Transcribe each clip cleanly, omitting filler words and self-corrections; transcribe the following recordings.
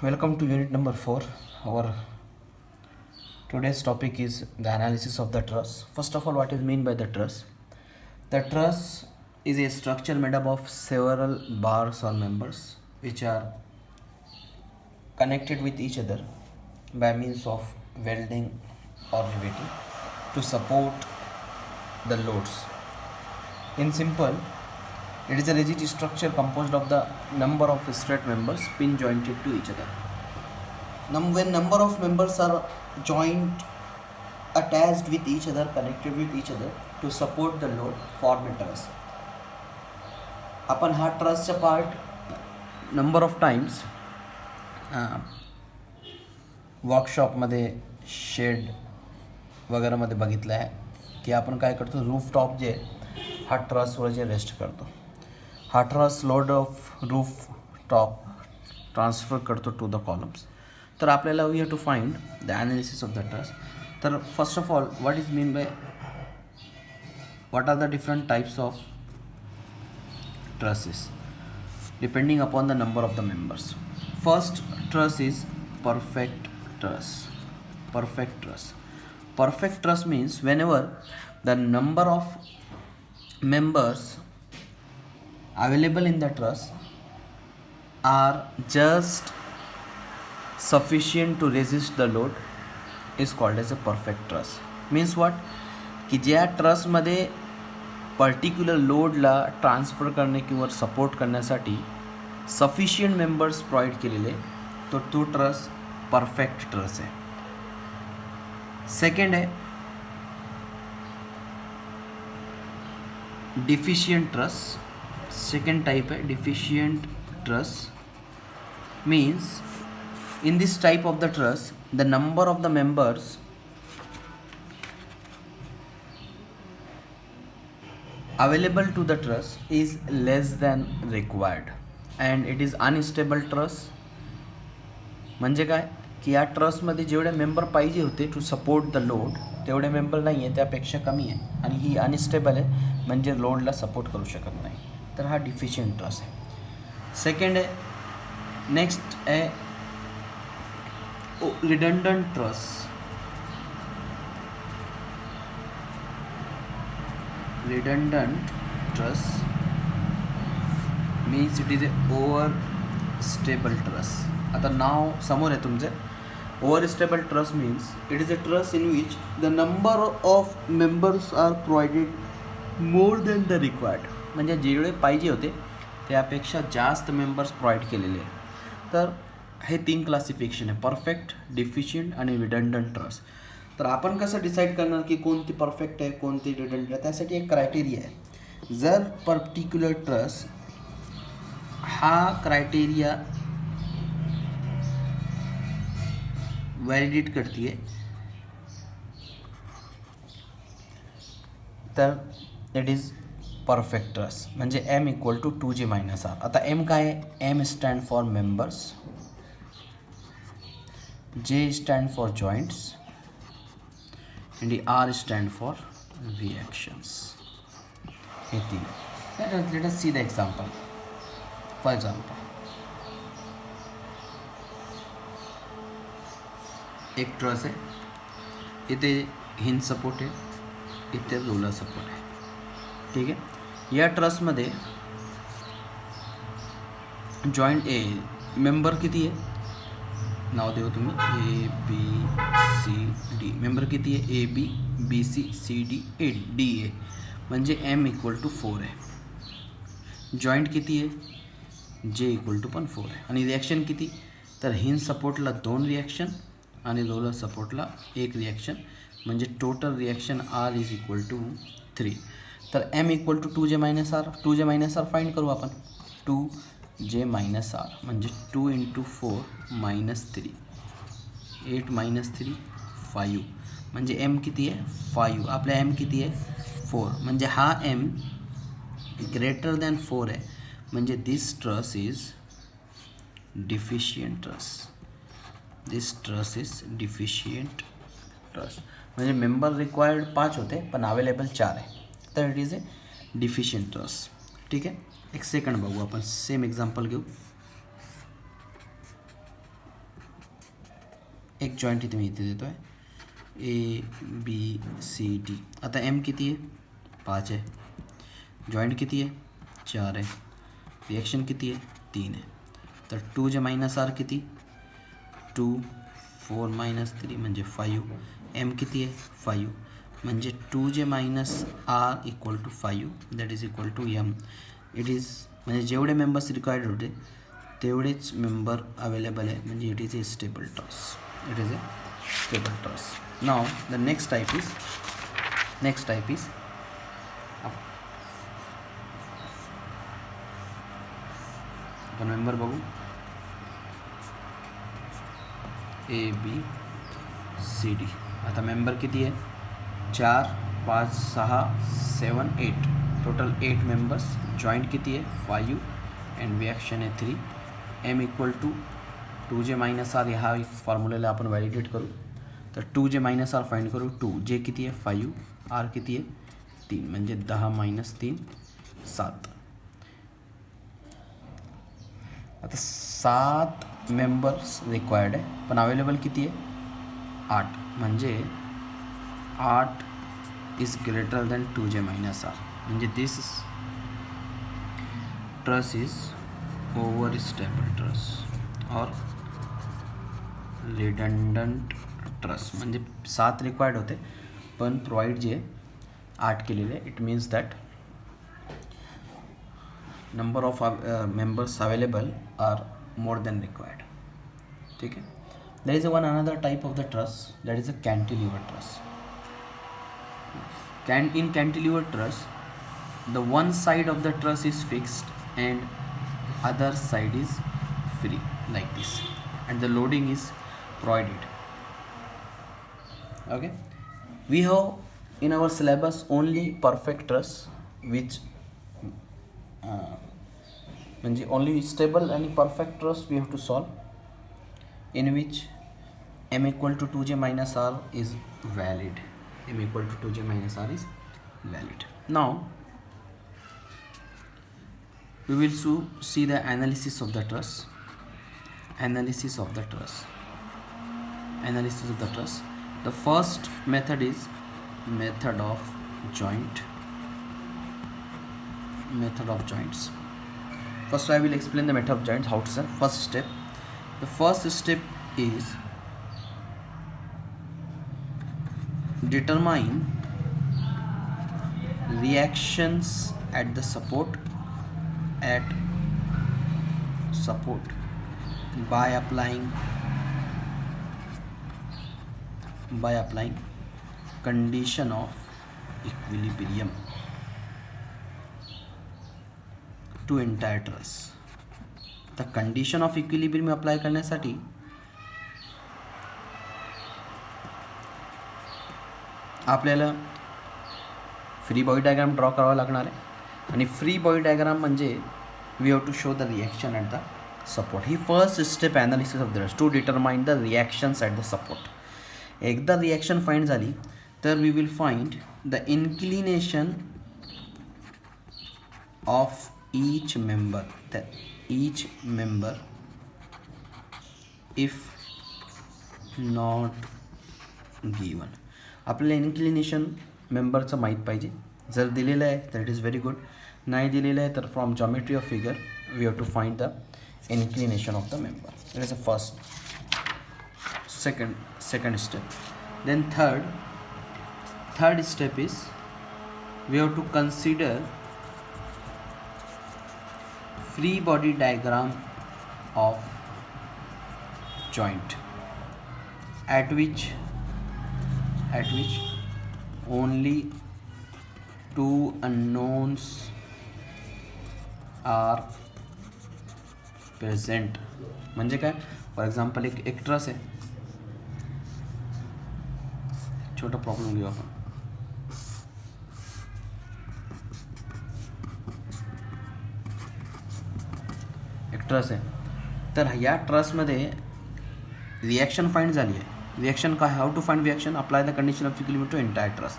Welcome to unit number 4. Our today's topic is the analysis of the truss. First of all, what is mean by the truss? The truss is a structure made up of several bars or members which are connected with each other by means of welding or riveting to support the loads. In simple, it is a rigid structure composed of the number of straight members pin jointed to each other. When number of members are joined, attached with each other, connected with each other to support the load, form a truss. आपण हा ट्रसचा part number of times वर्कशॉपमध्ये shed वगैरेमध्ये बघितलं आहे की आपण काय करतो, रूफ टॉप जे हा ट्रसवर जे रेस्ट करतो, हा truss load of roof top transfer करतो टू द कॉलम्स. तर आपल्याला we have to find the analysis of the truss. तर first of all what is mean by what are the different types of trusses depending upon the number of the members. First truss is perfect truss. Perfect truss. Perfect truss means whenever the number of members available in the truss are just sufficient to resist the load is called as a perfect truss. Means what? की ज्या ट्रसमध्ये particular लोडला transfer करणे किंवा support करण्यासाठी sufficient members provide केलेले, तर तो truss perfect truss आहे. सेकंड आहे डिफिशियंट ट्रस. सेकंड टाइप आहे deficient truss. Means in this type of the truss the number of the members available to the truss is less than required and it is unstable truss. म्हणजे काय की या ट्रसमध्ये जेवढे member पाहिजे होते to support the load तेवढे member नाही आहे, त्यापेक्षा कमी आहे आणि ही अनस्टेबल आहे, म्हणजे लोडला सपोर्ट करू शकत नाही. तर हा डिफिशियंट ट्रस आहे. सेकंड आहे नेक्स्ट आहे redundant truss. Redundant truss means it is a overstable truss. आता नाव समोर आहे तुमचे. Overstable truss means it is a truss in which the number of members are provided more than the required. म्हणजे जेवढे पाहिजे होते त्यापेक्षा जास्त मेंबर्स प्रोव्हाइड केलेले आहे. तर हे 3 क्लासिफिकेशन आहे, परफेक्ट, डिफिशियंट आणि रिडंडंट ट्रस. तर आपण कसं डिसाईड करणार की कोणती परफेक्ट आहे कोणती रिडंडंट आहे? त्यासाठी एक क्रायटेरिया आहे. जर पर्टिक्युलर ट्रस हा क्रायटेरिया व्हॅलिडेट करते तर इट इज परफेक्ट ट्रस. म्हणजे एम इक्वल टू 2J-R. आता एम काय आहे? M stand for members, J stand for joints and the R stand for reactions. Let us see the example. For example, एक truss आहे, इथे hinge support आहे, इथे roller support आहे. ठीक आहे. या ट्रसमध्ये जॉईंट ए मेंबर किती आहे? नाव देऊ तुम्ही ABCD. मेंबर किती आहे? AB BC CD DA. म्हणजे M = 4 आहे. जॉईंट किती आहे? J = पण 4 आहे. आणि रिॲक्शन किती? तर हिंज सपोर्टला 2 रिॲक्शन आणि रोलर सपोर्टला 1 रिॲक्शन, म्हणजे टोटल रिॲक्शन R = 3. तर M = 2J-R. 2J-R फाइंड करू आपण. 2J-R म्हणजे 2 × 4 -3, 8 - 3 5. म्हणजे M किती आहे? 5. आपल्या M किती आहे? 4. म्हणजे हा M ग्रेटर दॅन 4 आहे. म्हणजे this truss is deficient truss. This truss is deficient truss. म्हणजे मेंबर रिक्वायर्ड 5 होते पण अवेलेबल 4 आहे, तर it is a deficient truss. ठीक आहे. एक सेकंड बघू आपण, सेम एक्झाम्पल घेऊ. एक जॉईंट इथे मी इथे देतो आहे ABCD. आता M किती आहे 5 आहे, जॉईंट किती आहे 4 आहे, रिॲक्शन किती आहे 3 आहे. तर 2J मायनस R किती 2, 4 मायनस 3 म्हणजे 5. M किती आहे 5 म्हणजे 2J minus R equal to 5 that is equal to M. It is म्हणजे जेवढे मेंबर्स रिक्वायर्ड होते तेवढेच मेंबर अवेलेबल आहे, म्हणजे it is A stable truss. It is A stable truss. Now the next type is आपण member बघू ABCD. आता member किती आहे 4, 5, 6, 7, 8 टोटल 8 मेंबर्स. जॉईंट किती आहे 5 अँड रिॲक्शन आहे 3. M equal to 2J minus R. ह्या फॉर्म्युलेला आपण व्हॅलिडेट करू. तर 2J मायनस R फाइंड करू. 2J किती आहे 5, R किती आहे 3 म्हणजे 10 मायनस 3 7. आता 7 मेंबर्स रिक्वायर्ड आहे पण अवेलेबल किती आहे 8 म्हणजे 8 is greater than 2J minus R म्हणजे this truss is over stable truss और रिडंडंट ट्रस. म्हणजे 7 रिक्वायर्ड होते पण प्रोवाइड जे 8 केलेले. It means that number of members available are more than required. ठीक है. There is one another type of the truss, that is a cantilever truss. In cantilever truss, the one side of the truss is fixed and other side is free like this, and the loading is provided. Okay, we have in our syllabus only perfect truss which म्हणजे only stable and perfect truss we have to solve, in which M equal to 2J minus R is valid. M equal to 2J minus R is valid. Now we will see the analysis of the truss. Analysis of the truss. The first method is method of joints. First I will explain the method of joints. How to say first step. The first step is determine reactions at the support by applying condition of equilibrium to entire truss. The condition of equilibrium apply करण्यासाठी आपल्याला free body diagram draw करावा लागणार आहे. आणि free body diagram म्हणजे we have to show the reaction at the support. ही first step analysis of the truss to determine the reactions at the support. एकदा reaction find झाली तर we will find the inclination of each member if not given. आपल्याला inclination मेंबरचं माहीत पाहिजे. जर दिलेलं आहे तर इट इज व्हेरी गुड. नाही दिलेलं आहे तर from geometry of figure we have to find the inclination of the member. It is a first. second step. Then third step is we have to consider free body diagram of joint at which only two unknowns are present. म्हणजे काय, for example एक truss आहे. छोटा problem घेऊ आपण. Truss आहे तर या ट्रसमध्ये रिॲक्शन फाइंड झाली आहे. रिॲक्शन काय, how to find reaction, apply the condition of equilibrium to entire truss.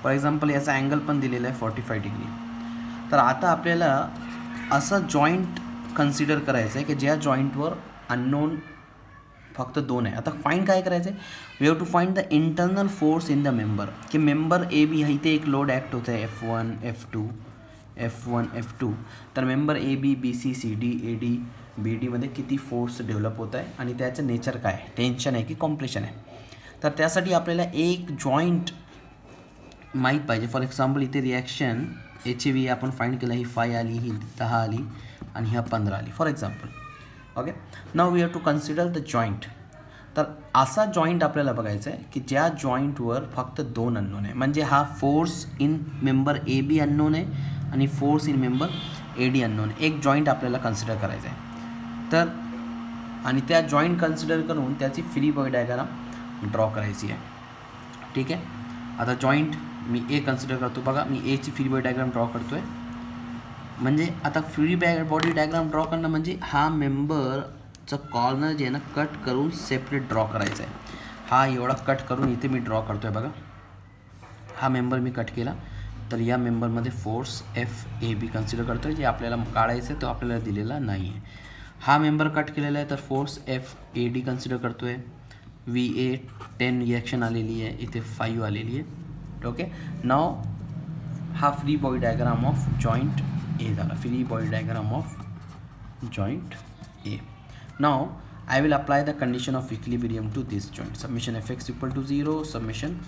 For example याचा अँगल पण दिलेला आहे 45 डिग्री. तर आता आपल्याला असं जॉईंट कन्सिडर करायचं आहे की ज्या जॉईंटवर अननोन फक्त 2 आहे. आता फाईंड काय करायचं आहे, we have to find the internal force in the member, की मेंबर ए बी इथे एक लोड ॲक्ट होत आहे F1 F2. तर member A B B C C D A D B डीमध्ये किती फोर्स डेव्हलप होत आहे आणि त्याचं नेचर काय आहे, टेन्शन आहे की कॉम्प्रेशन आहे. तर त्यासाठी आपल्याला एक जॉईंट माहीत पाहिजे. फॉर एक्झाम्पल इथे रिॲक्शन एच व्ही आपण फाइंड केलं, ही 5 आली, ही 10 आली आणि ह्या 15 आली for example. Okay, now we have to consider the joint. तर असा जॉईंट आपल्याला बघायचा आहे की ज्या जॉईंटवर फक्त 2 अननोन आहे, म्हणजे हा force in member A B unknown आहे आणि force in member A D unknown. एक जॉईंट आपल्याला कन्सिडर करायचा आहे. तर आणि त्या जॉईंट कन्सिडर करून त्याची फ्री बॉडी डायग्राम ड्रॉ करायची आहे. ठीक आहे, आता जॉईंट मी ए कन्सिडर करतो. बघा मी एची फ्री बॉडी डायग्राम ड्रॉ करतो आहे. म्हणजे आता फ्री बॉडी डायग्राम ड्रॉ करणं म्हणजे हा मेंबरचं कॉर्नर जे आहे ना कट करून सेपरेट ड्रॉ करायचं आहे. हा एवढा कट करून इथे मी ड्रॉ करतो आहे. बघा हा मेंबर मी कट केला, तर या मेंबरमध्ये force F A B consider करतो आहे, जे आपल्याला काढायचं आहे तो आपल्याला दिलेला नाही आहे. हा मेंबर कट केलेला आहे, तर force F A D consider करतो आहे. वी ए 10 रिॲक्शन आलेली आहे, इथे 5 आलेली आहे. ओके, नाव हा free body diagram of joint A झाला, free body diagram of joint A. Now I will apply the condition of equilibrium to this joint. Summation fx equal to 0, summation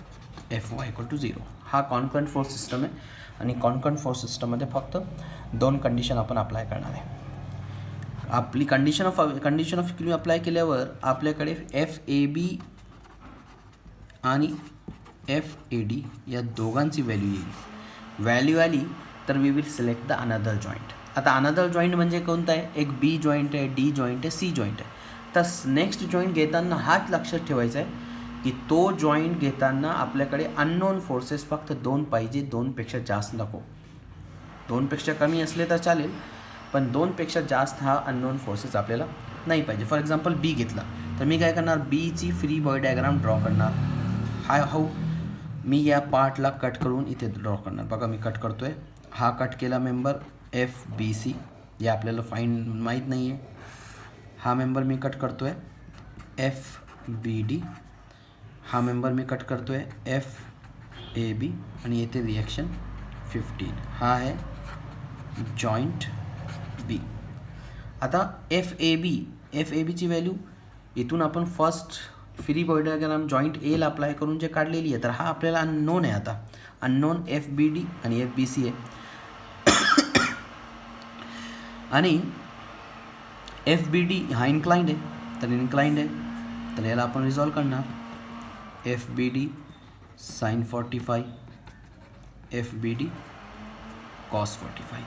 fy equal to 0. हा concurrent force system आहे आणि concurrent force सिस्टममध्ये फक्त 2 condition आपण apply करणार आहे. आपली condition of equilibrium apply केल्यावर आपल्याकडे एफ ए बी आणि एफ ए डी या दोघांची व्हॅल्यू येईल. व्हॅल्यू आली तर we will select the another joint. आता अनदर जॉईंट म्हणजे कोणता आहे, एक बी जॉईंट आहे, डी जॉईंट आहे, सी जॉईंट आहे. तर नेक्स्ट जॉईंट घेताना हाच लक्षात ठेवायचा आहे की तो जॉईंट घेताना आपल्याकडे अननोन फोर्सेस फक्त 2 पाहिजे, 2पेक्षा जास्त नको. 2पेक्षा कमी असले तर चालेल, पण 2पेक्षा जास्त हा अननोन फोर्सेस आपल्याला नाही पाहिजे. फॉर एक्झाम्पल बी घेतला तर मी काय करणार, बीची फ्री बॉडी डायग्राम ड्रॉ करणार. हाऊ मी या पार्टला कट करून इथे ड्रॉ करणार. बघा मी कट करतो आहे. हा कट केला मेंबर एफ बी सी, हे आपल्याला फाईंड माहीत नाही आहे. हा मेंबर मी कट करतो आहे एफ बी डी. हा मेंबर मी कट करतो आहे एफ ए बी आणि येथे रिॲक्शन 15. हा आहे जॉईंट बी. आता एफ ए बीची व्हॅल्यू इथून आपण first free body diagram joint एला अप्लाय करून जे काढलेली आहे, तर हा आपल्याला अननोन आहे. आता अननोन एफ बी डी आणि एफ बी सी आहे आणि एफ बी डी हा इन्क्लाइंड आहे, तर इन्क्लाइंड आहे, तर याला आपण रिझॉल्व करणार. F B D sine 45, F B D cos 45.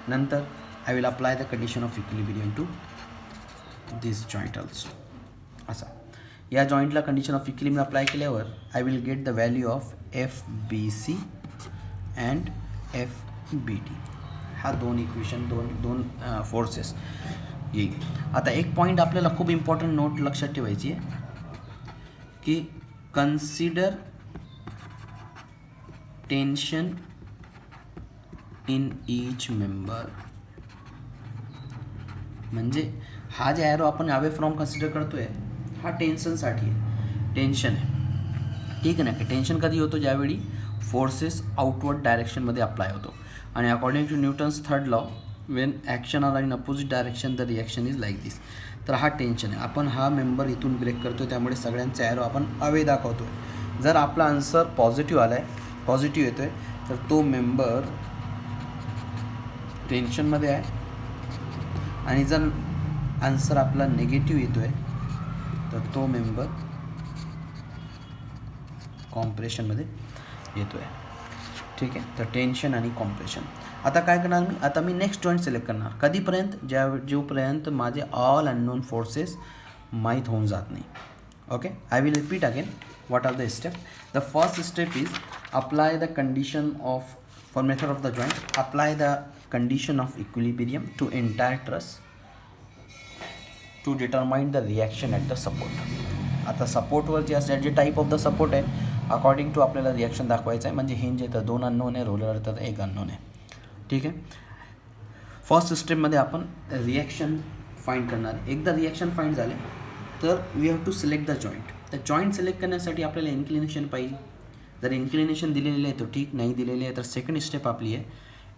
नंतर I will apply the condition of equilibrium to this joint also. असा या जॉईंटला कंडिशन ऑफ इक्विलिब्रियम अप्लाय केल्यावर I will get the value of F B C and F B D. हा 2 equation, दोन forces येईल. आता एक पॉईंट आपल्याला खूप इम्पॉर्टंट नोट लक्षात ठेवायची आहे की consider tension in each member. म्हणजे हा जे ॲरो आपण अवे फ्रॉम कन्सिडर करतोय हा टेन्शनसाठी आहे, टेन्शन आहे. ठीक आहे ना. टेन्शन कधी होतो, ज्यावेळी फोर्सेस आउटवर्ड डायरेक्शनमध्ये अप्लाय होतो. आणि according to Newton's third law, when action are in opposite direction the reaction is like this. तर हा टेन्शन आहे. आपण हा मेंबर इथून ब्रेक करतो, त्यामुळे सगळ्यांचे ॲरो आपण अवे दाखवतो आहे. जर आपला आन्सर पॉझिटिव्ह आला आहे, पॉझिटिव्ह येतो आहे, तर तो मेंबर टेन्शनमध्ये आहे. आणि जर आन्सर आपला निगेटिव्ह येतो आहे, तर तो मेंबर कॉम्प्रेशनमध्ये येतो आहे. ठीक आहे, तर टेन्शन आणि कॉम्प्रेशन. आता काय करणार मी, आता मी नेक्स्ट जॉईंट सिलेक्ट करणार. कधीपर्यंत, जोपर्यंत माझे ऑल अननोन फोर्सेस माहीत होऊन जात नाही. Okay, I will repeat again what are the step. The first step is apply the condition of, for method of the joint, apply the condition of equilibrium to entire truss to determine the reaction at the support. आता सपोर्टवर जे type of the support आहे, according to आपल्याला reaction दाखवायचं आहे. म्हणजे hinge आहे तर 2 अननोन आहे, रोलर तर 1 अननोन आहे. ठीक आहे, फर्स्ट स्टेपमध्ये आपण रिॲक्शन फाइंड करणार आहे. एकदा रिॲक्शन फाइंड झाले तर we have to select the joint. तर जॉईंट सिलेक्ट करण्यासाठी आपल्याला इन्क्लिनेशन पाहिजे. जर इन्क्लिनेशन दिलेलं आहे तो ठीक, नाही दिलेले आहे तर सेकंड स्टेप आपली आहे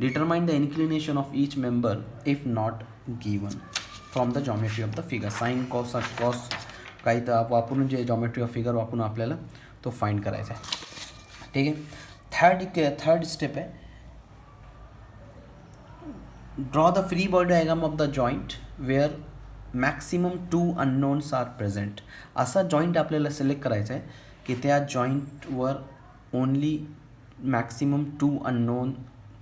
determine the inclination of each member if not given from the geometry of the figure. Sine cos काही तर वापरून जे जॉमेट्री ऑफ फिगर वापरून आपल्याला तो फाइंड करायचा आहे. ठीक आहे. थर्ड स्टेप आहे draw the free body diagram of the joint where maximum 2 unknowns are present. असा जॉईंट आपल्याला सिलेक्ट करायचा आहे की त्या जॉईंटवर ओनली मॅक्सिमम 2 अननोन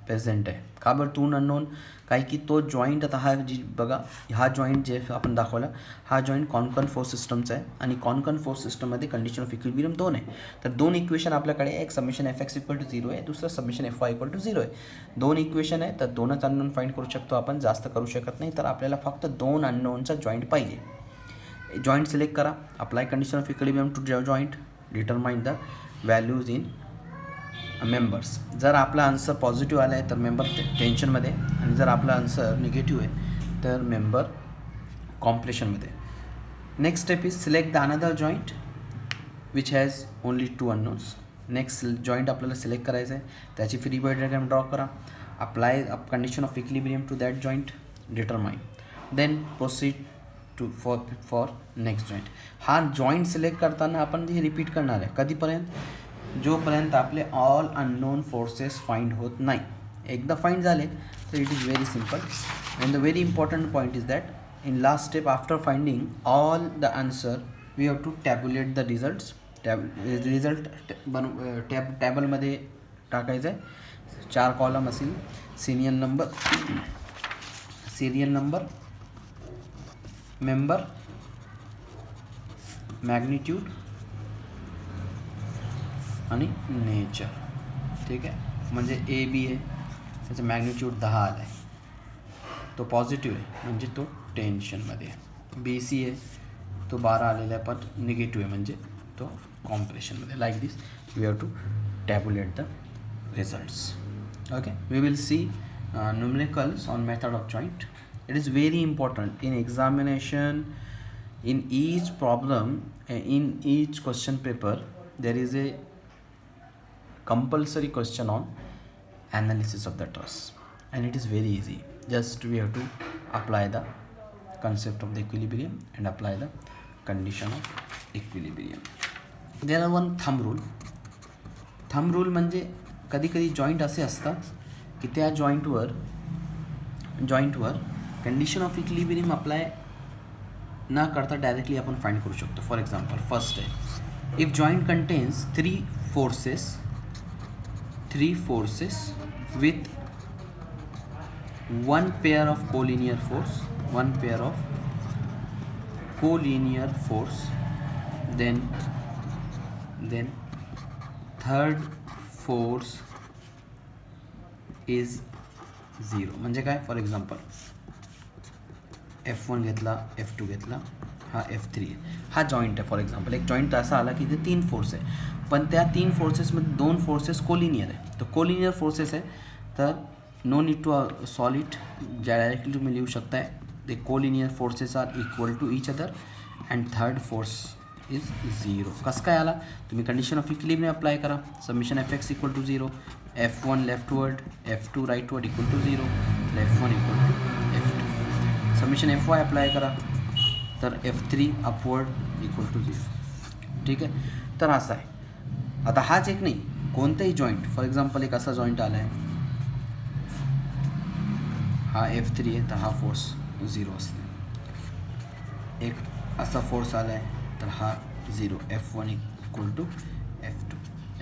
प्रेझेंट आहे. का बरं 2 अननोन? काय की तो जॉईंट आता हा जी बघा हा जॉईंट जे आपण दाखवला हा जॉईंट कॉन्कन फोर्स सिस्टमचा आहे आणि कॉन्कन फोर्स सिस्टममध्ये कंडिशन ऑफ इक्विलिब्रियम 2 आहे. तर 2 इक्वेशन आपल्याकडे एक summation F X equal to 0 आहे, दुसरं summation F Y equal to 0 आहे. 2 इक्वेशन आहे तर 2च अननोन फाइंड करू शकतो आपण, जास्त करू शकत नाही. तर आपल्याला फक्त 2 अननोनचा जॉईंट पाहिजे. जॉईंट सिलेक्ट करा, apply condition of equilibrium to joint, determine the values in members. जर आपला आन्सर पॉझिटिव्ह आला आहे तर मेंबर टेन्शनमध्ये, आणि जर आपला आन्सर निगेटिव्ह आहे तर मेंबर कॉम्प्लेशनमध्ये. Next step is select the another joint which has only 2 unknowns. Next joint आपल्याला सिलेक्ट करायचं आहे, त्याची फ्री बॉडी डायग्राम ड्रॉ करा, apply condition of equilibrium to that joint, determine, then proceed to for next joint. हा joint select करताना आपण हे repeat करणार आहे कधीपर्यंत? जोपर्यंत आपले ऑल अननोन फोर्सेस फाइंड होत नाही. एकदा फाइंड झाले तर it is very simple. And the very important point is that in last step after finding all the answer we have to tabulate the results. Result टॅबलमध्ये टाकायचं आहे. 4 column असेल, serial number, member, magnitude आणि nature. ठीक आहे, म्हणजे A B आहे त्याचं मॅग्निट्यूड 10 आला आहे, तो पॉझिटिव्ह आहे म्हणजे तो टेन्शनमध्ये आहे. बी सी आहे तो 12 आलेला आहे पण निगेटिव्ह आहे म्हणजे तो कॉम्प्रेशनमध्ये. Like this we have to tabulate the results. Okay, we will see numericals on method of joint. It is very important in examination, in each problem, in each question paper there is a compulsory question on analysis of the truss, and it is very easy. Just we have to apply the concept of the equilibrium and apply the condition of equilibrium. There are one thumb rule. Thumb rule म्हणजे कधी कधी joint असे असतात की त्या जॉईंटवर condition of equilibrium apply न करता directly आपण फाइंड करू शकतो. फॉर एक्झाम्पल फर्स्ट आहे, if joint contains 3 forces with 1 pair of collinear force, then third force is 0. म्हणजे काय? फॉर एक्झाम्पल F1 घेतला, F2 घेतला, हा F3 आहे, हा जॉईंट आहे. फॉर एक्झाम्पल एक जॉईंट असा आला की ते 3 फोर्स आहे पण त्या 3 फोर्सेसमध्ये 2 फोर्सेस कोलिनियर आहे. तर कोलिनियर फोर्सेस आहे तर no need to solve it, directly तुम्ही लिहू शकताय the collinear forces are equal to each other and third force is 0. कसं काय आला? तुम्ही कंडिशन ऑफ इक्विलिब्रियम अप्लाय करा. Summation F X equal to 0, F1 leftward, F2 rightward equal to 0, F1 equal to F2. Summation F Y apply करा तर F3 upward equal to 0. ठीक आहे, तर असं आहे. आता हाच एक नाही, कोणताही जॉईंट, फॉर एक्झाम्पल एक असा जॉईंट आला आहे, हा F3 आहे तर हा फोर्स 0 असते. एक असा फोर्स आला आहे तर हा 0, F1 equal to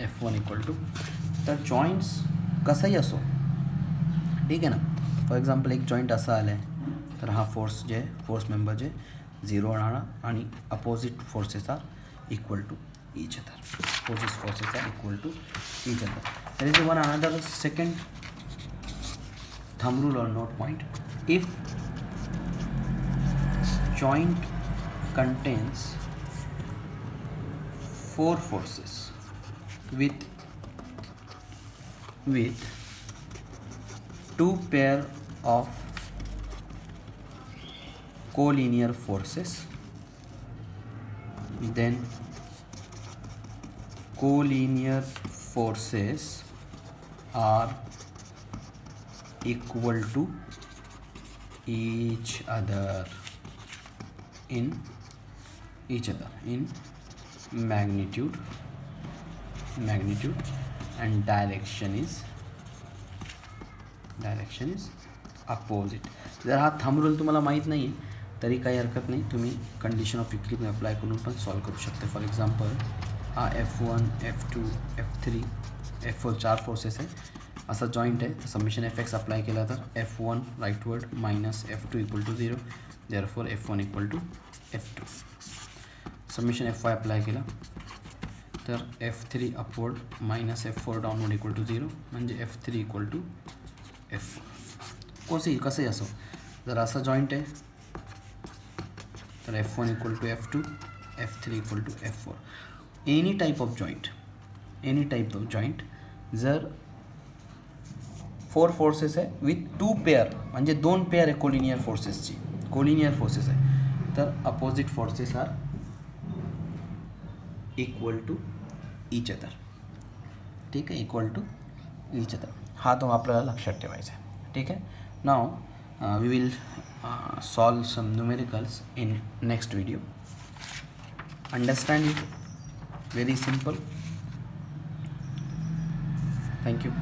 F1 equal to. तर जॉईंट्स कसंही असो, ठीक आहे ना. फॉर एक्झाम्पल एक जॉईंट असा आला आहे तर हा फोर्स जे फोर्स मेंबर जे 0 राहणार आणि opposite forces are equal to each other. Forces are equal to each other. There is one another second thumb rule or note point. If joint contains 4 forces with 2 pair of collinear forces then collinear forces are equal to each other in magnitude and direction is opposite. जर हा thumb rule तुम्हाला माहीत नाही आहे तरी काही हरकत नाही, तुम्ही कंडिशन ऑफ इक्विलिब्रियम अप्लाय करून पण सॉल्व करू शकता. फॉर एक्झाम्पल हा F1 F2 F3 F4 4 forces आहे, असा जॉईंट आहे. तर समेशन Fx अप्लाय केला तर F1 rightward minus F2 equal to 0, therefore F1 equal to F2. Summation Fy apply केला तर F3 upward minus F4 downward equal to 0, म्हणजे F3 इक्वल टू F4. कसंही असो, जर असा जॉईंट आहे तर F1 equal to F2, F3 equal to F4. Any type of joint जर 4 फोर्सेस आहे विथ 2 पेअर, म्हणजे 2 पेअर आहे कोलिनियर फोर्सेस आहे, तर opposite forces are equal to each other. ठीक आहे, इक्वल टू ईच अदर. हा तो आपल्याला लक्षात ठेवायचा आहे. ठीक आहे. Now we will solve some numericals in next video. Understand it, very simple. Thank you.